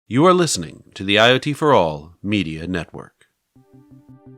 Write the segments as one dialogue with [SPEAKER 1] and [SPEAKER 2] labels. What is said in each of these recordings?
[SPEAKER 1] You are listening to the IoT For All Media Network.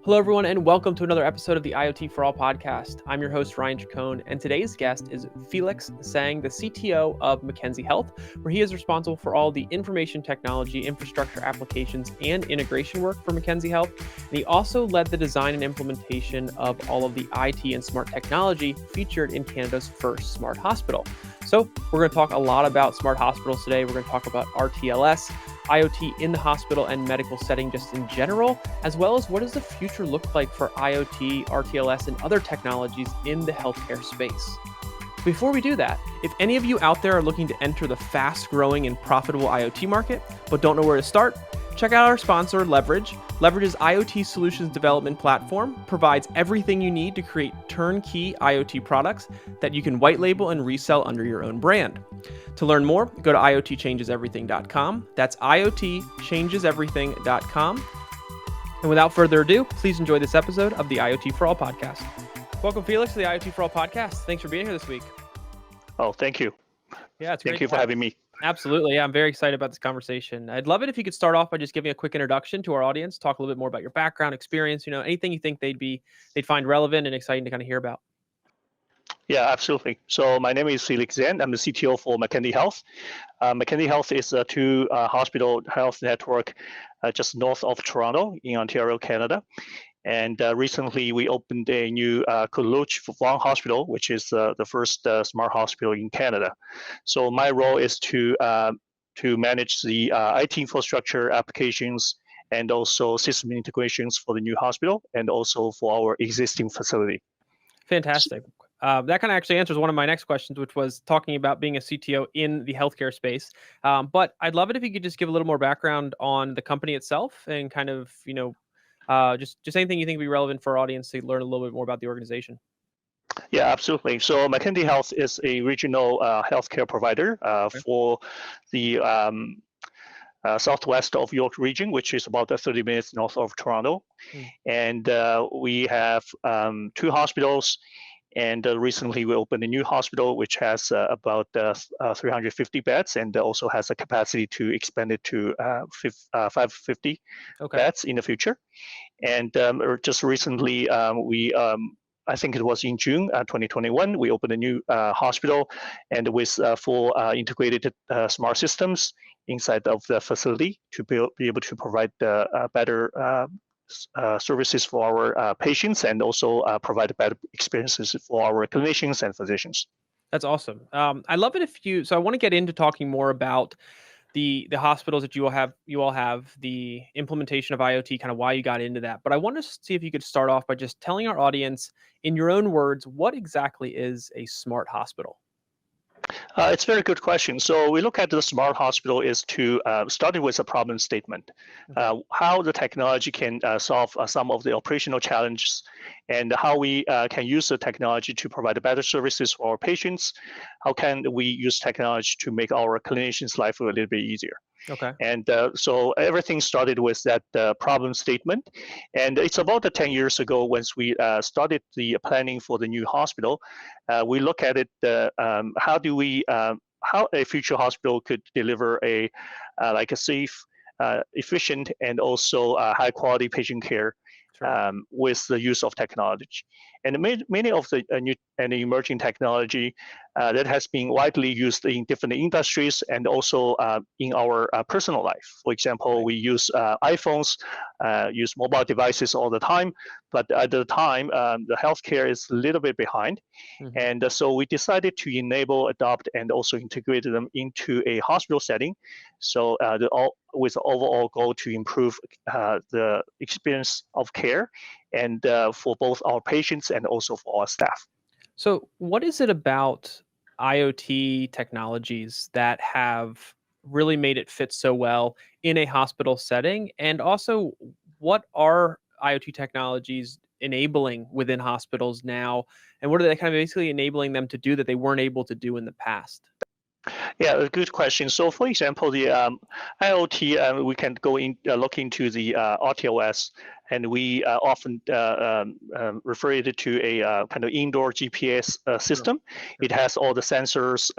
[SPEAKER 2] Hello, everyone, and welcome to another episode of the IoT For All Podcast. I'm your host, Ryan Chacon, and today's guest is Felix Zhang, the CTO of Mackenzie Health, where he is responsible for all the information technology, infrastructure applications, and integration work for Mackenzie Health. And he also led the design and implementation of all of the IT and smart technology featured in Canada's first smart hospital. So we're going to talk a lot about smart hospitals today. We're going to talk about RTLS, IoT in the hospital and medical setting just in general, as well as what does the future look like for IoT, RTLS, and other technologies in the healthcare space. Before we do that, if any of you out there are looking to enter the fast-growing and profitable IoT market, but don't know where to start, check out our sponsor, Leverage. Leverage's IoT solutions development platform provides everything you need to create turnkey IoT products that you can white label and resell under your own brand. To learn more, go to iotchangeseverything.com. That's iotchangeseverything.com. And without further ado, please enjoy this episode of the IoT For All Podcast. Welcome, Felix, to the IoT For All Podcast. Thanks for being here this week.
[SPEAKER 3] Oh, thank you.
[SPEAKER 2] Yeah, it's
[SPEAKER 3] Thank
[SPEAKER 2] great
[SPEAKER 3] you for having me.
[SPEAKER 2] Absolutely. Yeah, I'm very excited about this conversation. I'd love it if you could start off by just giving a quick introduction to our audience, talk a little bit more about your background, experience, anything you think they'd find relevant and exciting to kind of hear about.
[SPEAKER 3] Yeah, absolutely. So my name is Felix Zhang. I'm the CTO for Mackenzie Health. Mackenzie Health is a two-hospital health network just north of Toronto in Ontario, Canada. And recently we opened a new Cortellucci Vaughan Hospital, which is the first smart hospital in Canada. So my role is to manage the IT infrastructure applications and also system integrations for the new hospital and also for our existing facility.
[SPEAKER 2] Fantastic. That kind of actually answers one of my next questions, which was talking about being a CTO in the healthcare space. But I'd love it if you could just give a little more background on the company itself and kind of, just anything you think would be relevant for our audience to learn a little bit more about the organization.
[SPEAKER 3] Yeah, absolutely. So Mackenzie Health is a regional healthcare provider for the southwest of York region, which is about 30 minutes north of Toronto. And we have two hospitals. And recently we opened a new hospital, which has about 350 beds and also has a capacity to expand it to 550 beds in the future. And just recently, I think it was in June 2021, we opened a new hospital and with full integrated smart systems inside of the facility to be able to provide better services for our patients and also provide better experiences for our clinicians and physicians.
[SPEAKER 2] That's awesome. I love it so I want to get into talking more about the hospitals that you all have, the implementation of IoT, kind of why you got into that. But I want to see if you could start off by just telling our audience in your own words, what exactly is a smart hospital?
[SPEAKER 3] It's a very good question. So we look at the smart hospital is to start with a problem statement, how the technology can solve some of the operational challenges and how we can use the technology to provide better services for our patients. How can we use technology to make our clinicians' life a little bit easier?
[SPEAKER 2] Okay.
[SPEAKER 3] And so everything started with that problem statement. And it's about 10 years ago once we started the planning for the new hospital. We look at it, how a future hospital could deliver a safe, efficient, and also high quality patient care with the use of technology. And many of the new and emerging technology that has been widely used in different industries and also in our personal life. For example, we use iPhones, use mobile devices all the time, but at the time, the healthcare is a little bit behind. And so we decided to enable, adopt, and also integrate them into a hospital setting. So with the overall goal to improve the experience of care and for both our patients and also for our staff.
[SPEAKER 2] So what is it about IoT technologies that have really made it fit so well in a hospital setting? And also, what are IoT technologies enabling within hospitals now? And what are they kind of basically enabling them to do that they weren't able to do in the past?
[SPEAKER 3] Yeah, a good question. So, for example, the IoT, we can go in look into the RTLS and we often refer it to a kind of indoor GPS system. It has all the sensors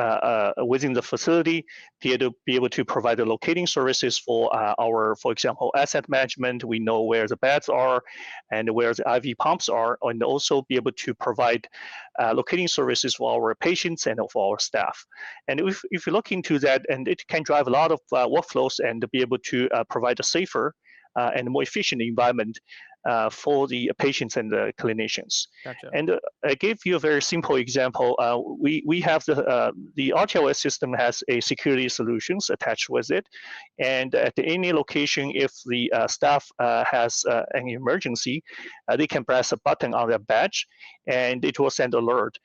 [SPEAKER 3] within the facility to be able to provide the locating services for for example, asset management. We know where the beds are and where the IV pumps are, and also be able to provide locating services for our patients and for our staff. And if you look into that, and it can drive a lot of workflows and be able to provide a safer and more efficient environment for the patients and the clinicians.
[SPEAKER 2] Gotcha.
[SPEAKER 3] And I gave you a very simple example. We have the RTLS system has a security solutions attached with it, and at any location, if the staff has an emergency, they can press a button on their badge, and it will send alert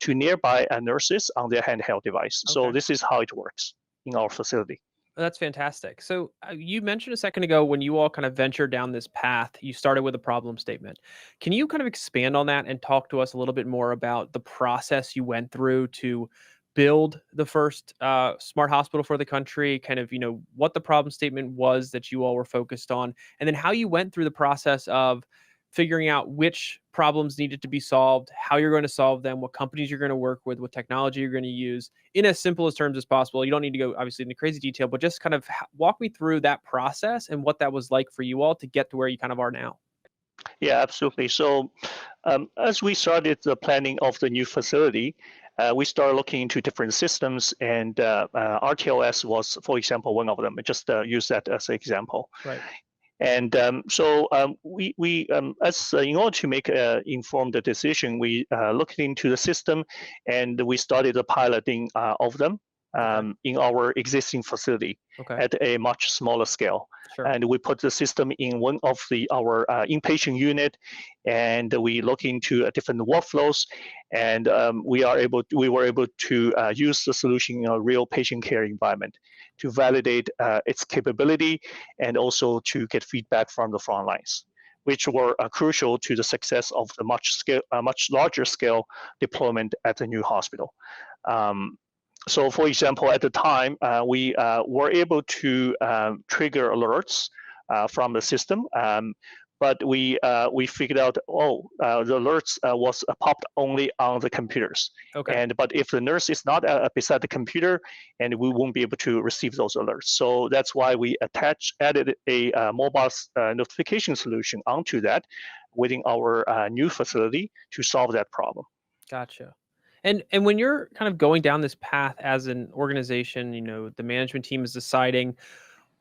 [SPEAKER 3] to nearby nurses on their handheld device.
[SPEAKER 2] Okay.
[SPEAKER 3] So this is how it works in our facility.
[SPEAKER 2] That's fantastic. So you mentioned a second ago when you all kind of ventured down this path, you started with a problem statement. Can you kind of expand on that and talk to us a little bit more about the process you went through to build the first smart hospital for the country, kind of, what the problem statement was that you all were focused on, and then how you went through the process of figuring out which problems needed to be solved, how you're going to solve them, what companies you're going to work with, what technology you're going to use, in as simple as terms as possible. You don't need to go obviously into crazy detail, but just kind of walk me through that process and what that was like for you all to get to where you kind of are now.
[SPEAKER 3] Yeah, absolutely. So as we started the planning of the new facility, we started looking into different systems, and RTLS was, for example, one of them. Just use that as an example.
[SPEAKER 2] Right.
[SPEAKER 3] And we in order to make an informed decision, we looked into the system, and we started the piloting of them in our existing facility at a much smaller scale.
[SPEAKER 2] Sure.
[SPEAKER 3] And we put the system in one of our inpatient unit, and we look into different workflows, and we were able to use the solution in a real patient care environment to validate its capability, and also to get feedback from the front lines, which were crucial to the success of the much larger scale deployment at the new hospital. So, for example, at the time, we were able to trigger alerts from the system, but we figured out, the alerts was popped only on the computers.
[SPEAKER 2] Okay.
[SPEAKER 3] But if the nurse is not beside the computer, and we won't be able to receive those alerts. So that's why we added a mobile notification solution onto that within our new facility to solve that problem.
[SPEAKER 2] Gotcha. And when you're kind of going down this path as an organization, the management team is deciding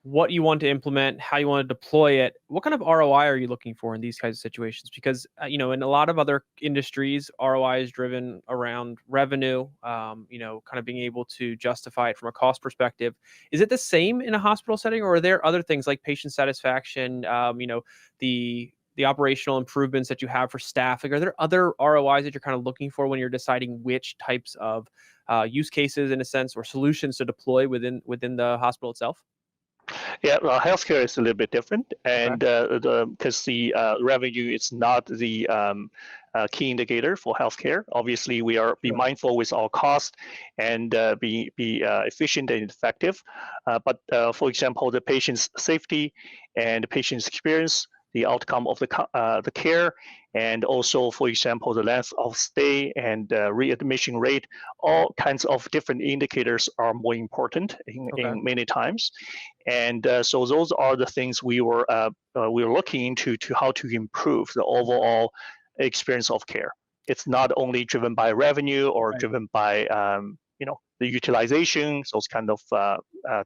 [SPEAKER 2] what you want to implement, how you want to deploy it. What kind of ROI are you looking for in these kinds of situations? Because, in a lot of other industries, ROI is driven around revenue, kind of being able to justify it from a cost perspective. Is it the same in a hospital setting, or are there other things like patient satisfaction, the operational improvements that you have for staff? Like, are there other ROIs that you're kind of looking for when you're deciding which types of use cases, in a sense, or solutions to deploy within the hospital itself?
[SPEAKER 3] Yeah, well, healthcare is a little bit different, and because the revenue is not the key indicator for healthcare. Obviously, we are be mindful with our cost and be efficient and effective. But for example, the patient's safety and the patient's experience, the outcome of the care, and also, for example, the length of stay and readmission rate, all kinds of different indicators are more important in many times. And so those are the things we were looking into to how to improve the overall experience of care. It's not only driven by revenue or driven by the utilization, those kind of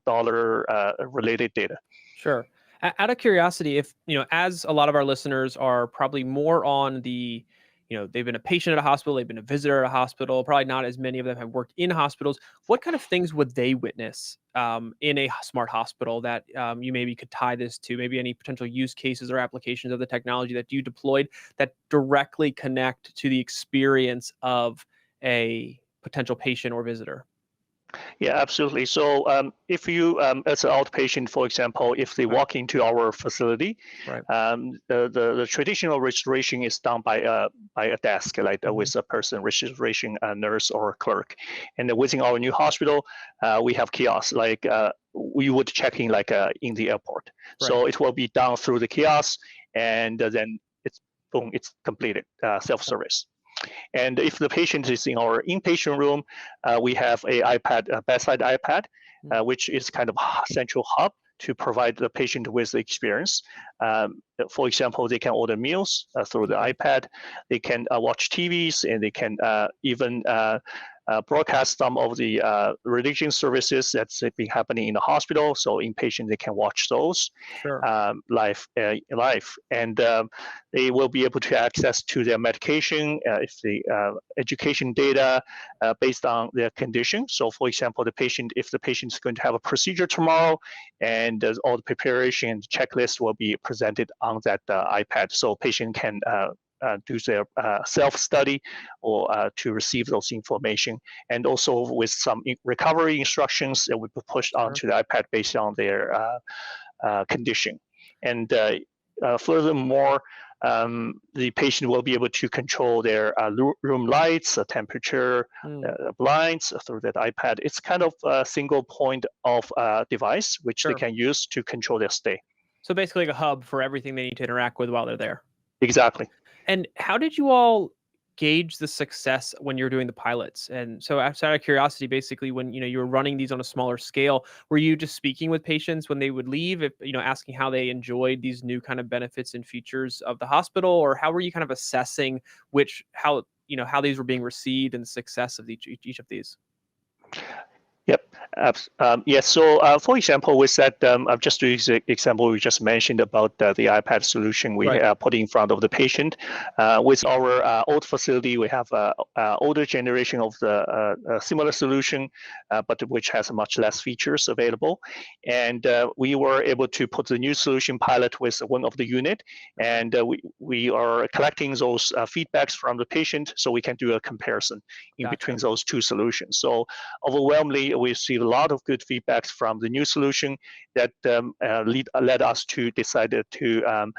[SPEAKER 3] dollar related data.
[SPEAKER 2] Sure. Out of curiosity, if, as a lot of our listeners are probably more on the, they've been a patient at a hospital, they've been a visitor at a hospital, probably not as many of them have worked in hospitals. What kind of things would they witness in a smart hospital that you maybe could tie this to? Maybe any potential use cases or applications of the technology that you deployed that directly connect to the experience of a potential patient or visitor?
[SPEAKER 3] Yeah, absolutely. So if you, as an outpatient, for example, if they walk into our facility, the traditional registration is done by a desk, like with a person, registration, a nurse or a clerk. And within our new hospital, we have kiosks, like we would check in like in the airport. So it will be done through the kiosk, and then it's boom, it's completed, self-service. And if the patient is in our inpatient room, we have a iPad, a bedside iPad, which is kind of a central hub to provide the patient with the experience. For example, they can order meals through the iPad. They can watch TVs, and they can even broadcast some of the religion services that's been happening in the hospital. So inpatient, they can watch those live, and they will be able to access to their medication, if the education data based on their condition. So, for example, if the patient is going to have a procedure tomorrow, and all the preparation and checklist will be presented on that iPad, so patient can do their self-study or to receive those information, and also with some recovery instructions that will be pushed onto the iPad based on their condition. And furthermore, the patient will be able to control their room lights, temperature, blinds through that iPad. It's kind of a single point of device which they can use to control their stay.
[SPEAKER 2] So basically like a hub for everything they need to interact with while they're there.
[SPEAKER 3] Exactly.
[SPEAKER 2] And how did you all gauge the success when you're doing the pilots? And so out of curiosity, basically when you were running these on a smaller scale, were you just speaking with patients when they would leave, asking how they enjoyed these new kind of benefits and features of the hospital, or how were you kind of assessing how these were being received and the success of each of these?
[SPEAKER 3] Yep. Yes. So, for example, with that, just to use the example we just mentioned about the iPad solution we put in front of the patient. With our old facility, we have an older generation of the similar solution, but which has much less features available. And we were able to put the new solution pilot with one of the unit, and we are collecting those feedbacks from the patient, so we can do a comparison in between those two solutions. So, overwhelmingly, we see a lot of good feedbacks from the new solution that led us to decide to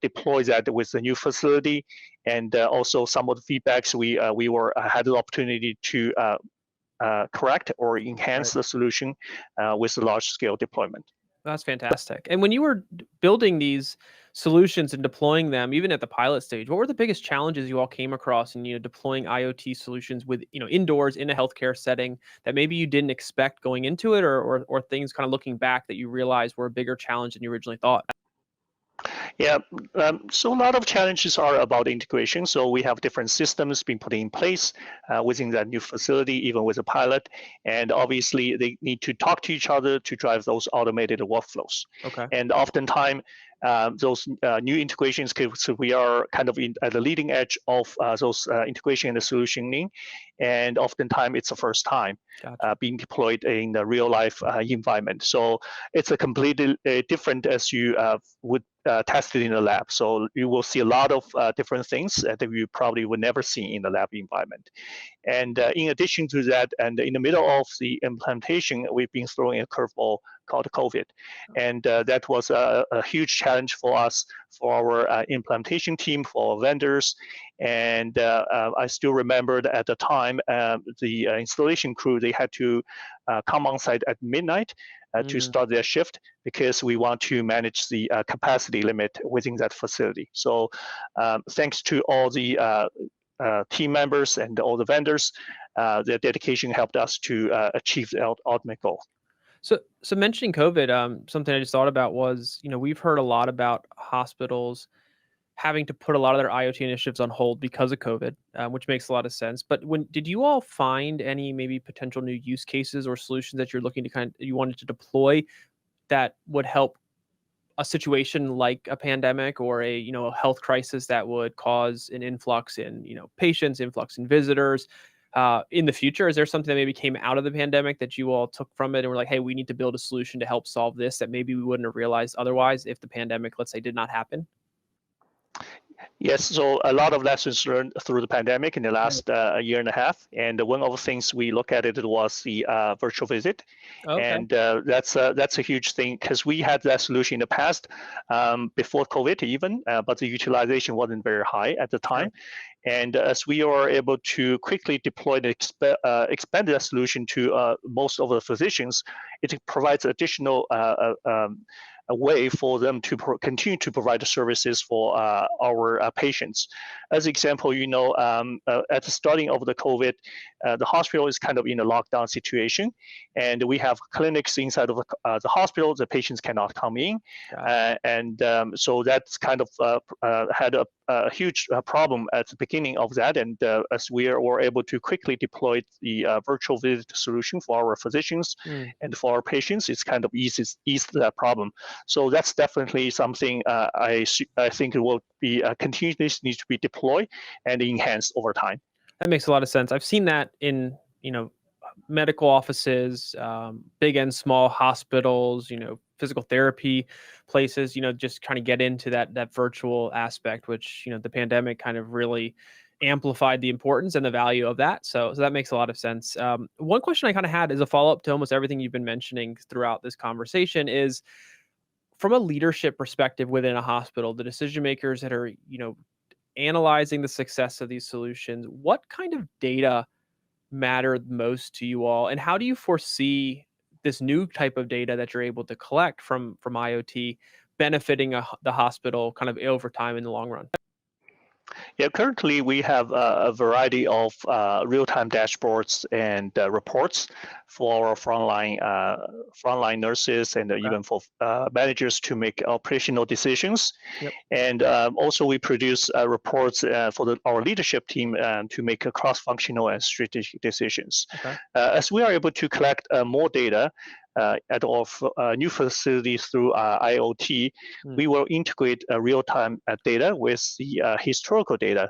[SPEAKER 3] deploy that with the new facility, and also some of the feedbacks we had the opportunity to correct or enhance the solution with the large scale deployment.
[SPEAKER 2] That's fantastic. And when you were building these solutions and deploying them, even at the pilot stage, what were the biggest challenges you all came across in deploying IoT solutions with indoors in a healthcare setting that maybe you didn't expect going into it, or things kind of looking back that you realized were a bigger challenge than you originally thought?
[SPEAKER 3] Yeah, so a lot of challenges are about integration. So we have different systems being put in place within that new facility, even with a pilot. And obviously, they need to talk to each other to drive those automated workflows.
[SPEAKER 2] Okay.
[SPEAKER 3] And oftentimes, those new integrations, so we are kind of at the leading edge of those integration and solutioning. And oftentimes, it's the first time being deployed in the real life environment. So it's a completely different as you would test it in the lab. So you will see a lot of different things that you probably would never see in the lab environment. And in addition to that, and in the middle of the implementation, we've been throwing a curveball called COVID. And that was a huge challenge for us, for our implementation team, for our vendors. And I still remember that at the time, the installation crew, they had to come on site at midnight to start their shift, because we want to manage the capacity limit within that facility. So thanks to all the team members and all the vendors, their dedication helped us to achieve the ultimate goal.
[SPEAKER 2] So mentioning COVID, something I just thought about was, we've heard a lot about hospitals having to put a lot of their IoT initiatives on hold because of COVID, which makes a lot of sense. But did you all find any maybe potential new use cases or solutions that you're looking to you wanted to deploy that would help a situation like a pandemic or a health crisis that would cause an influx in patients, influx in visitors in the future? Is there something that maybe came out of the pandemic that you all took from it and were like, hey, we need to build a solution to help solve this that maybe we wouldn't have realized otherwise if the pandemic, let's say, did not happen?
[SPEAKER 3] Yes, so a lot of lessons learned through the pandemic in the last year and a half. And one of the things we look at it was the virtual visit. Okay. And that's a huge thing, because we had that solution in the past before COVID even, but the utilization wasn't very high at the time. Sure. And as we are able to quickly deploy and expand that solution to most of the physicians, it provides additional a way for them to continue to provide the services for our patients. As example, at the starting of the COVID, the hospital is kind of in a lockdown situation, and we have clinics inside of the hospital. The patients cannot come in, so that's kind of had a huge problem at the beginning of that. And as we were able to quickly deploy the virtual visit solution for our physicians and for our patients, it's kind of eased that problem. So that's definitely something I think it will be continuously needs to be deployed and enhanced over time.
[SPEAKER 2] That makes a lot of sense. I've seen that in medical offices, big and small hospitals, physical therapy places, just kind of get into that virtual aspect, which, the pandemic kind of really amplified the importance and the value of that. So that makes a lot of sense. One question I kind of had as a follow-up to almost everything you've been mentioning throughout this conversation is, from a leadership perspective within a hospital, the decision makers that are, analyzing the success of these solutions, what kind of data matter most to you all, and how do you foresee this new type of data that you're able to collect from IoT benefiting the hospital kind of over time in the long run?
[SPEAKER 3] Yeah, currently we have a variety of real-time dashboards and reports for our frontline nurses and even for managers to make operational decisions.
[SPEAKER 2] Yep.
[SPEAKER 3] And also we produce reports for our leadership team to make cross-functional and strategic decisions.
[SPEAKER 2] Okay.
[SPEAKER 3] As we are able to collect more data at our new facilities through IoT, we will integrate real-time data with the historical data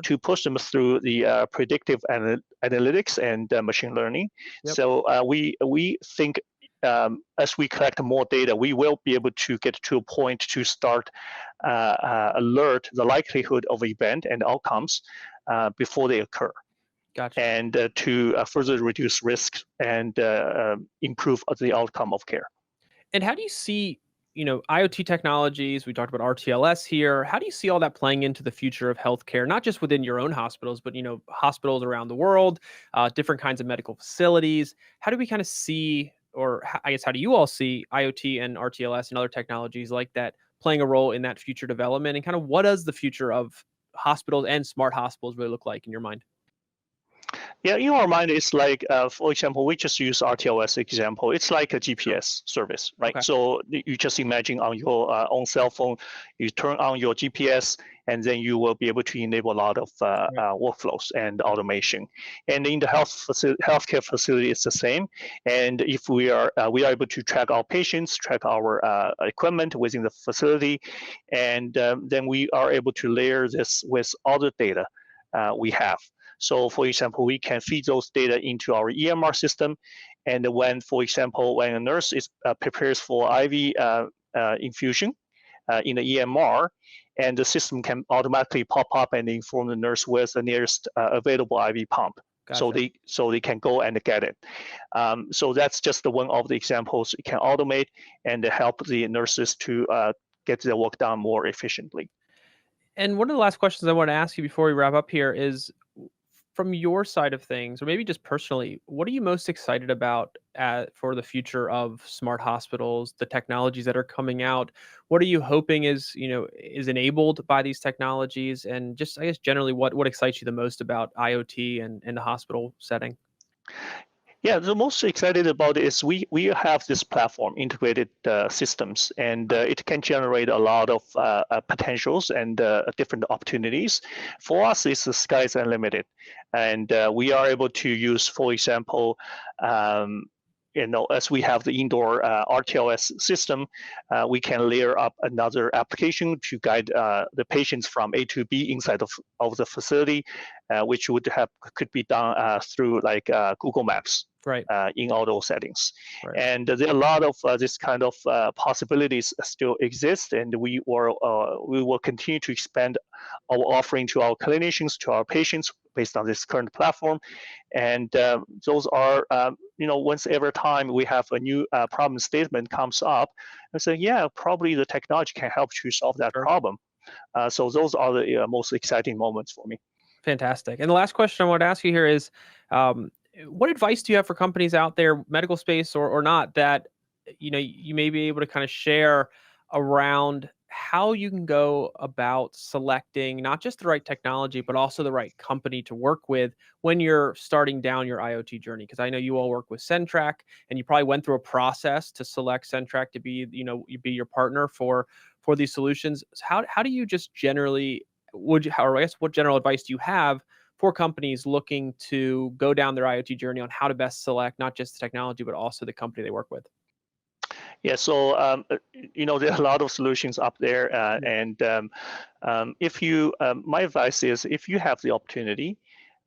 [SPEAKER 3] to push them through the predictive analytics and machine learning.
[SPEAKER 2] Yep.
[SPEAKER 3] So we think as we collect more data, we will be able to get to a point to start alert the likelihood of event and outcomes before they occur.
[SPEAKER 2] Gotcha.
[SPEAKER 3] And to further reduce risk and improve the outcome of care.
[SPEAKER 2] And how do you see, IoT technologies? We talked about RTLS here. How do you see all that playing into the future of healthcare, not just within your own hospitals, but hospitals around the world, different kinds of medical facilities? How do we kind of see, or I guess, how do you all see IoT and RTLS and other technologies like that playing a role in that future development? And kind of what does the future of hospitals and smart hospitals really look like in your mind?
[SPEAKER 3] Yeah, in our mind, it's like, for example, we just use RTLS example. It's like a GPS service, right?
[SPEAKER 2] Okay.
[SPEAKER 3] So you just imagine on your own cell phone, you turn on your GPS, and then you will be able to enable a lot of workflows and automation. And in the healthcare facility, it's the same. And if we are able to track our patients, track our equipment within the facility, and then we are able to layer this with other data we have. So, for example, we can feed those data into our EMR system, and when a nurse prepares for IV infusion in the EMR, and the system can automatically pop up and inform the nurse where's the nearest available IV pump.
[SPEAKER 2] Gotcha.
[SPEAKER 3] So they can go and get it. So that's just one of the examples it can automate and help the nurses to get their work done more efficiently.
[SPEAKER 2] And one of the last questions I want to ask you before we wrap up here is, from your side of things, or maybe just personally, what are you most excited about for the future of smart hospitals, the technologies that are coming out? What are you hoping is enabled by these technologies? And just, I guess, generally, what excites you the most about IoT and the hospital setting?
[SPEAKER 3] Yeah, the most excited about it is we have this platform, integrated systems, and it can generate a lot of potentials and different opportunities. For us, it's the sky's unlimited, and we are able to use, for example, as we have the indoor RTLS system, we can layer up another application to guide the patients from A to B inside of the facility, which could be done through like Google Maps.
[SPEAKER 2] Right.
[SPEAKER 3] In all those settings.
[SPEAKER 2] Right.
[SPEAKER 3] And there are a lot of this kind of possibilities still exist, and we will continue to expand our offering to our clinicians, to our patients based on this current platform. And those are, once every time we have a new problem statement comes up, I say, yeah, probably the technology can help to solve that problem. So those are the most exciting moments for me.
[SPEAKER 2] Fantastic. And the last question I want to ask you here is, what advice do you have for companies out there, medical space or not, that you may be able to kind of share around how you can go about selecting not just the right technology, but also the right company to work with when you're starting down your IoT journey. Because I know you all work with Centrac, and you probably went through a process to select Centrac to be, be your partner for these solutions. So how do you just generally or I guess what general advice do you have for companies looking to go down their IoT journey on how to best select not just the technology, but also the company they work with?
[SPEAKER 3] Yeah, so there are a lot of solutions up there, and if you, my advice is, if you have the opportunity,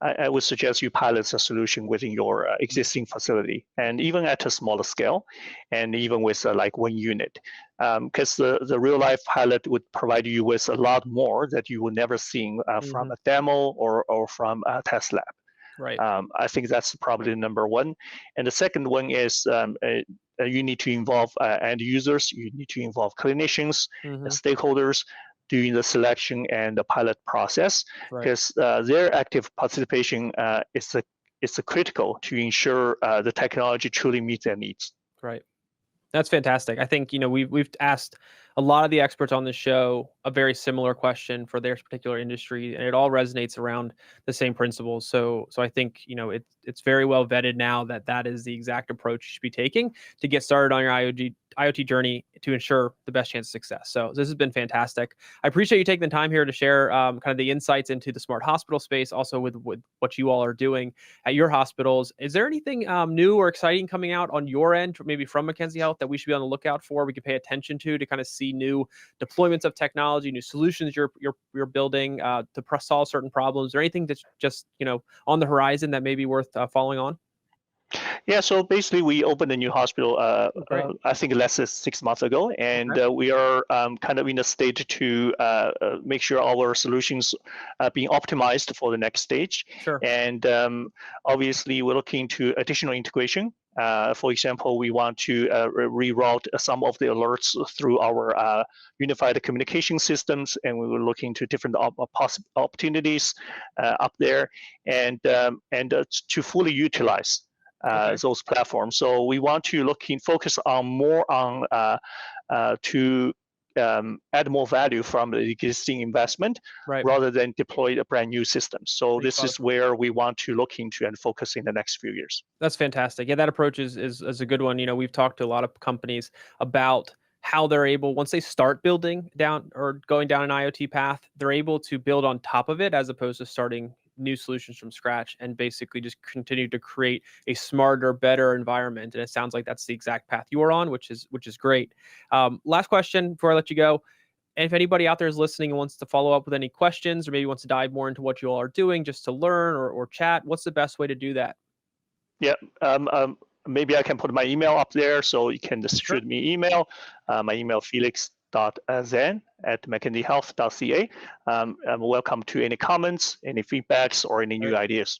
[SPEAKER 3] I would suggest you pilot a solution within your existing facility, and even at a smaller scale, and even with like one unit, because the real life pilot would provide you with a lot more that you will never see from a demo or from a test lab.
[SPEAKER 2] Right.
[SPEAKER 3] I think that's probably number one. And the second one is you need to involve end users, you need to involve clinicians, stakeholders during the selection and the pilot process, because their active participation is critical to ensure the technology truly meets their needs.
[SPEAKER 2] Right. That's fantastic. I think, we've asked a lot of the experts on the show a very similar question for their particular industry, and it all resonates around the same principles. So I think, it's very well vetted now that is the exact approach you should be taking to get started on your IoT journey to ensure the best chance of success. So this has been fantastic. I appreciate you taking the time here to share kind of the insights into the smart hospital space, also with what you all are doing at your hospitals. Is there anything new or exciting coming out on your end, maybe from Mackenzie Health, that we should be on the lookout for, we could pay attention to kind of see new deployments of technology, new solutions you're building to solve certain problems, or anything that's just on the horizon that may be worth following on?
[SPEAKER 3] Yeah, so basically we opened a new hospital, I think less than 6 months ago, and we are kind of in a state to make sure our solutions are being optimized for the next stage.
[SPEAKER 2] Sure.
[SPEAKER 3] And obviously we're looking to additional integration. For example, we want to reroute some of the alerts through our unified communication systems, and we were looking to different opportunities up there, and to fully utilize those platforms. So we want to focus on more on to add more value from the existing investment rather than deploy a brand new system. So this is where we want to look into and focus in the next few years.
[SPEAKER 2] That's fantastic. Yeah, that approach is a good one. We've talked to a lot of companies about how they're able, once they start building down or going down an IoT path, they're able to build on top of it as opposed to starting new solutions from scratch and basically just continue to create a smarter, better environment. And it sounds like that's the exact path you are on, which is great. Last question before I let you go. And if anybody out there is listening and wants to follow up with any questions, or maybe wants to dive more into what you all are doing just to learn or chat, what's the best way to do that?
[SPEAKER 3] Yeah. Maybe I can put my email up there so you can just shoot me email. My email, felix.zhang@mackenziehealth.ca. I'm welcome to any comments, any feedbacks, or any new ideas.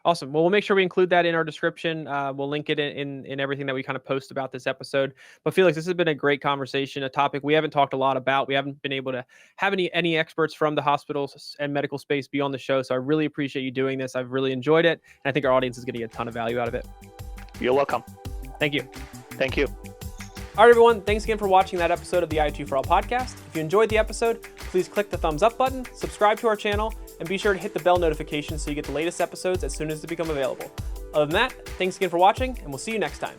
[SPEAKER 2] Awesome. Well, we'll make sure we include that in our description. We'll link it in everything that we kind of post about this episode. But Felix, this has been a great conversation, a topic we haven't talked a lot about. We haven't been able to have any experts from the hospitals and medical space be on the show. So I really appreciate you doing this. I've really enjoyed it. And I think our audience is going to get a ton of value out of it.
[SPEAKER 3] You're welcome.
[SPEAKER 2] Thank you.
[SPEAKER 3] Thank you.
[SPEAKER 2] All right, everyone. Thanks again for watching that episode of the IoT For All podcast. If you enjoyed the episode, please click the thumbs up button, subscribe to our channel, and be sure to hit the bell notification so you get the latest episodes as soon as they become available. Other than that, thanks again for watching, and we'll see you next time.